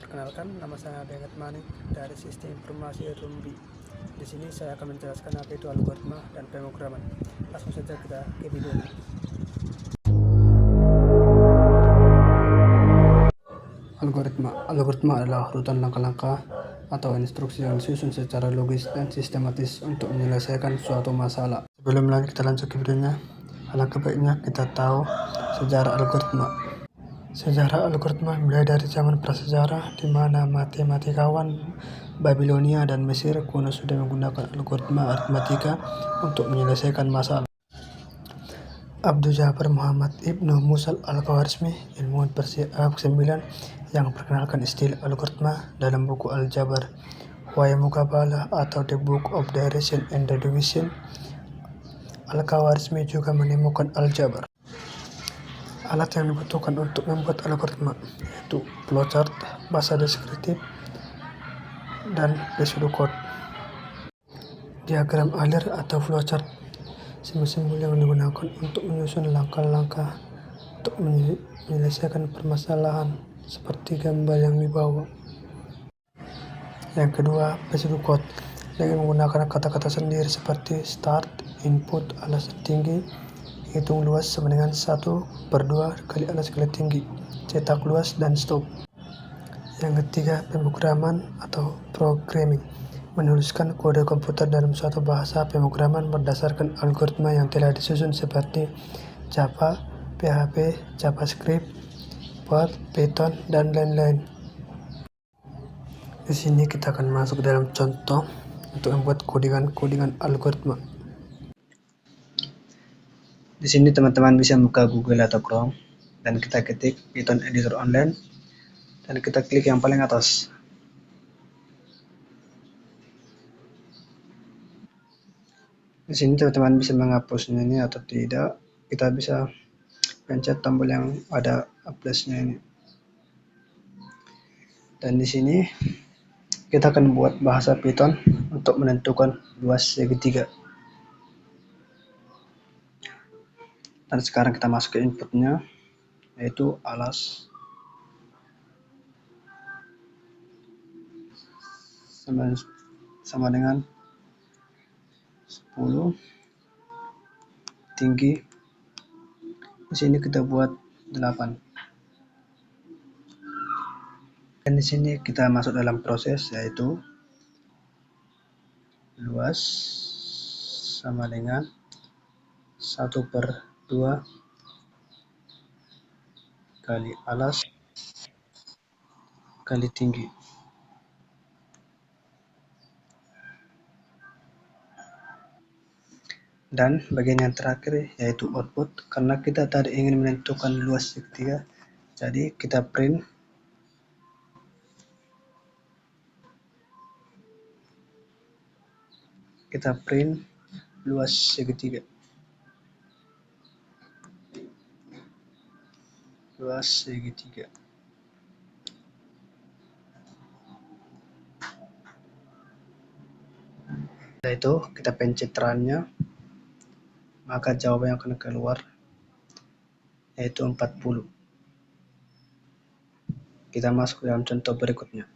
Perkenalkan, nama saya Benget Manik dari Sistem Informasi Rumbi. Di sini saya akan menjelaskan apa itu algoritma dan pemrograman. Langsung saja kita ke videonya. Algoritma adalah urutan langkah-langkah atau instruksi yang disusun secara logis dan sistematis untuk menyelesaikan suatu masalah. Sebelum kita lanjut ke videonya, alangkah baiknya kita tahu sejarah algoritma. Sejarah algoritma mulai dari zaman prasejarah, di mana matematikawan Babilonia dan Mesir kuno sudah menggunakan algoritma aritmatika untuk menyelesaikan masalah. Abdul Jabbar Muhammad Ibnu Musa al-Khwarizmi, ilmuwan Persia abad ke-9 yang memperkenalkan istilah algoritma dalam buku Al-Jabr wa Muqabalah atau The Book of Direction and Division. Al-Khwarizmi juga menemukan Al-Jabr. Alat yang dibutuhkan untuk membuat algoritma yaitu flowchart, bahasa deskriptif, dan pseudocode. Diagram alir atau flowchart, simbol-simbol yang digunakan untuk menyusun langkah-langkah untuk menyelesaikan permasalahan seperti gambar yang di bawah. Yang kedua, pseudocode dengan menggunakan kata-kata sendiri seperti start, input, alas tinggi, hitung luas sama dengan 1/2 kali alas kali tinggi, cetak luas, dan stop. Yang ketiga, pemrograman atau programming, menuliskan kode komputer dalam suatu bahasa pemrograman berdasarkan algoritma yang telah disusun seperti Java, PHP, JavaScript, Perl, Python, dan lain-lain. Di sini kita akan masuk dalam contoh untuk membuat kodingan algoritma. Di sini teman-teman bisa buka Google atau Chrome dan kita ketik Python Editor Online dan kita klik yang paling atas. Di sini teman-teman bisa menghapusnya ini atau tidak. Kita bisa pencet tombol yang ada plusnya ini. Dan di sini kita akan buat bahasa Python untuk menentukan luas segitiga. Dan sekarang kita masuk ke inputnya, yaitu alas sama dengan 10, tinggi di sini kita buat 8. Dan di sini kita masuk dalam proses, yaitu luas sama dengan 1/2 kali alas kali tinggi. Dan bagian yang terakhir yaitu output, karena kita tadi ingin menentukan luas segitiga, jadi kita print luas segitiga. Setelah itu kita pencet runnya, maka jawaban yang akan keluar yaitu 40. Kita masuk dalam contoh berikutnya.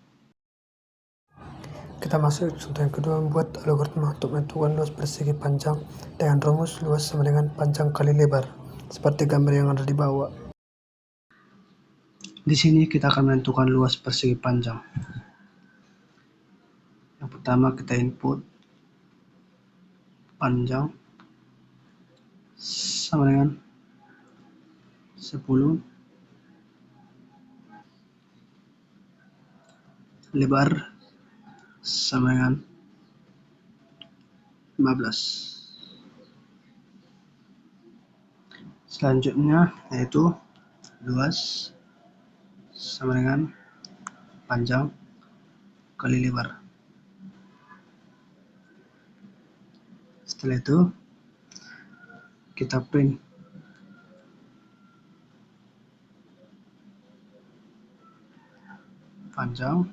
Kita masuk contoh yang kedua, membuat algoritma untuk menentukan luas persegi panjang dengan rumus luas sama dengan panjang kali lebar, seperti gambar yang ada di bawah. Di sini kita akan menentukan luas persegi panjang. Yang pertama kita input panjang sama dengan 10, lebar sama dengan 15. Selanjutnya yaitu luas sama dengan panjang kali lebar. Setelah itu kita print panjang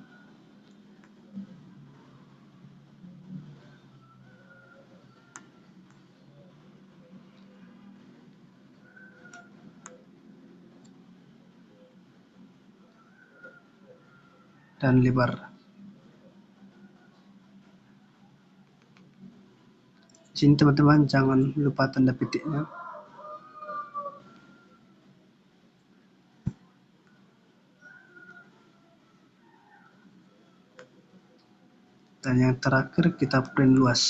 dan lebar. Di sini teman-teman jangan lupa tanda petiknya. Dan yang terakhir kita print luas.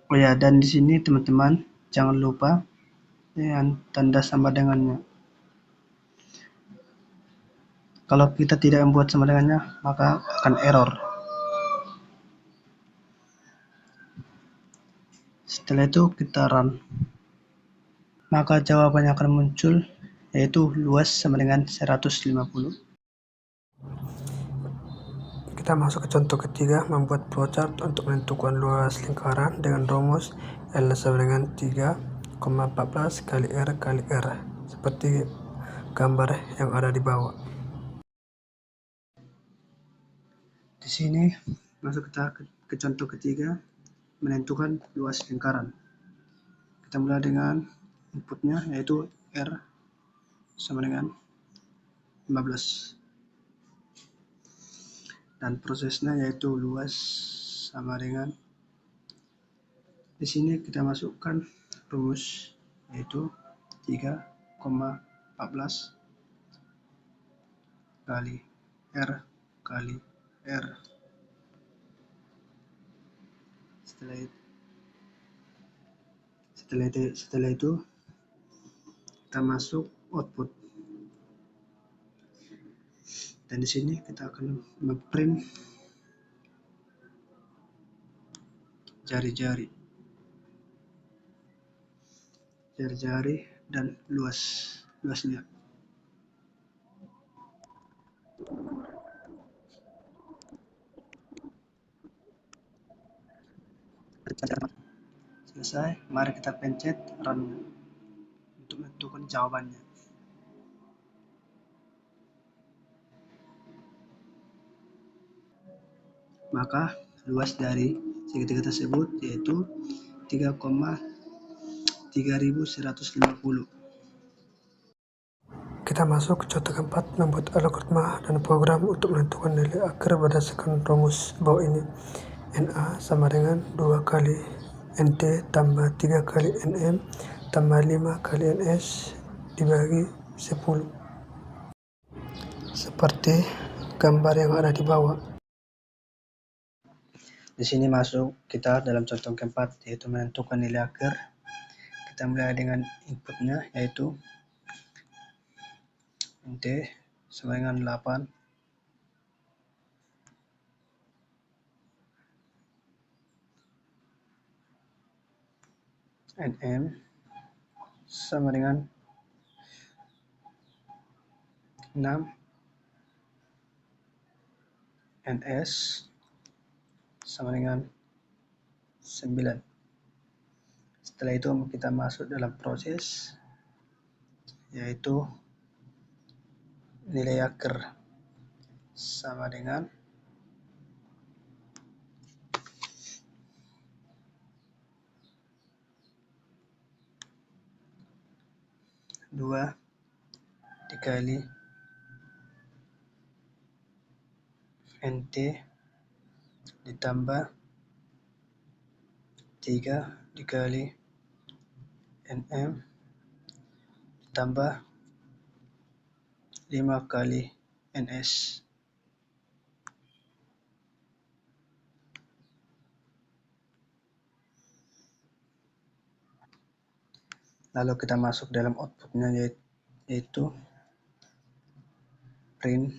Oh ya, dan di sini teman-teman jangan lupa dengan tanda sama dengannya. Kalau kita tidak membuat sama dengannya, maka akan error. Setelah itu kita run. Maka jawabannya akan muncul, yaitu luas sama dengan 150. Kita masuk ke contoh ketiga, membuat flowchart untuk menentukan luas lingkaran dengan rumus L sama dengan 3,14 kali R kali R, seperti gambar yang ada di bawah. Di sini masuk kita ke contoh ketiga, menentukan luas lingkaran. Kita mulai dengan inputnya, yaitu R sama dengan 15. Dan prosesnya yaitu luas sama dengan, di sini kita masukkan rumus, yaitu 3,14 kali R kali R. Setelah itu kita masuk output. Dan di sini kita akan memprint jari-jari dan luasnya. Selesai, mari kita pencet run untuk menentukan jawabannya. Maka luas dari segitiga tersebut yaitu 3,3150. Kita masuk ke contoh keempat, membuat algoritma dan program untuk menentukan nilai akhir berdasarkan rumus bawah ini. NA sama dengan 2 kali NT tambah 3 kali NM tambah 5 kali NS dibagi 10. Seperti gambar yang ada di bawah. Di sini masuk kita dalam contoh keempat, yaitu menentukan nilai akhir. Kita mulai dengan inputnya, yaitu NT sama dengan 8, NM sama dengan 6, NS sama dengan 9. Setelah itu kita masuk dalam proses, yaitu nilai akhir sama dengan 2 dikali NT ditambah 3 dikali NM ditambah 5 kali NS. Lalu kita masuk dalam outputnya, yaitu print.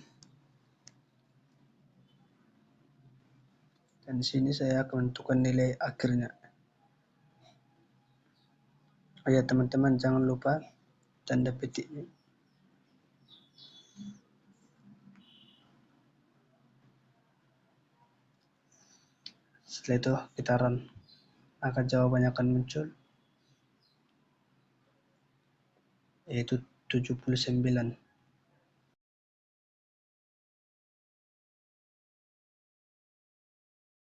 Dan di sini saya akan menentukan nilai akhirnya. Oh ya teman-teman, jangan lupa tanda petiknya. Setelah itu kita run, maka jawabannya akan muncul, yaitu 79.